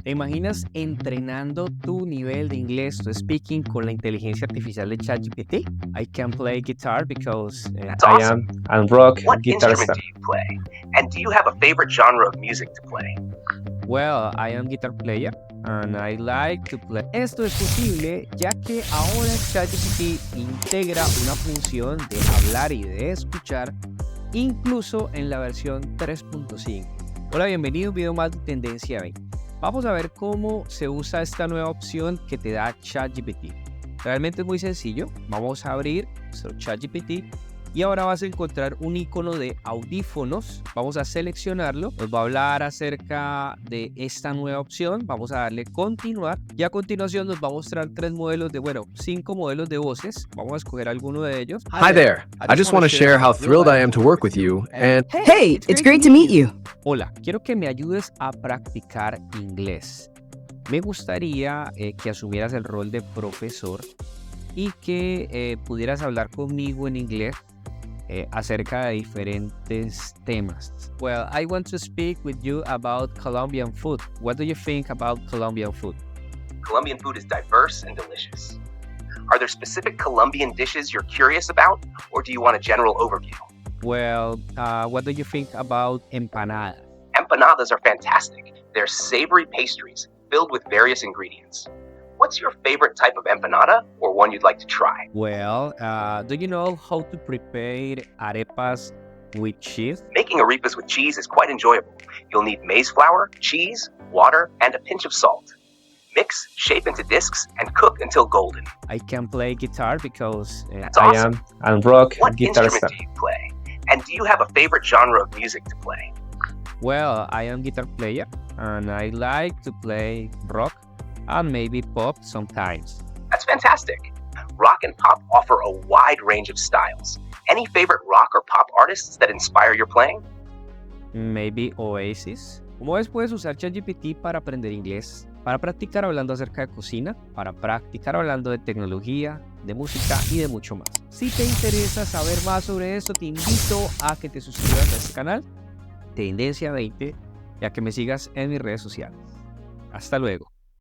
¿Te imaginas entrenando tu nivel de inglés, tu speaking, con la inteligencia artificial de ChatGPT? I can play guitar because That's I awesome. am and rock What guitar instrument star. do you play? And do you have a favorite genre of music to play? Well, I am guitar player and I like to play. Esto es posible ya que ahora ChatGPT integra una función de hablar y de escuchar, incluso en la versión 3.5. Hola, bienvenido a un video más de Tendencia 20. Vamos a ver cómo se usa esta nueva opción que te da ChatGPT. Realmente es muy sencillo. Vamos a abrir nuestro ChatGPT y ahora vas a encontrar un icono de audífonos. Vamos a seleccionarlo. Nos va a hablar acerca de esta nueva opción. Vamos a darle continuar y a continuación nos va a mostrar 5 modelos de voces. Vamos a escoger alguno de ellos. Hi there. I just want to share how thrilled I am to work with you and Hey, it's great to meet you. Hola, quiero que me ayudes a practicar inglés. Me gustaría que asumieras el rol de profesor y que pudieras hablar conmigo en inglés acerca de diferentes temas. Well, I want to speak with you about Colombian food. What do you think about Colombian food? Colombian food is diverse and delicious. Are there specific Colombian dishes you're curious about, or do you want a general overview? Well, what do you think about empanadas? Empanadas are fantastic. They're savory pastries filled with various ingredients. What's your favorite type of empanada or one you'd like to try? Well, do you know how to prepare arepas with cheese? Making arepas with cheese is quite enjoyable. You'll need maize flour, cheese, water, and a pinch of salt. Mix, shape into discs, and cook until golden. I can play guitar because That's awesome. I am and rock What guitar instrument star. do you play? And do you have a favorite genre of music to play? Well, I am guitar player and I like to play rock and maybe pop sometimes. That's fantastic. Rock and pop offer a wide range of styles. Any favorite rock or pop artists that inspire your playing? Maybe Oasis. Como ves, puedes usar ChatGPT para aprender inglés, para practicar hablando acerca de cocina, para practicar hablando de tecnología, de música y de mucho más. Si te interesa saber más sobre esto, te invito a que te suscribas a este canal, Tendencia 20, y a que me sigas en mis redes sociales. Hasta luego.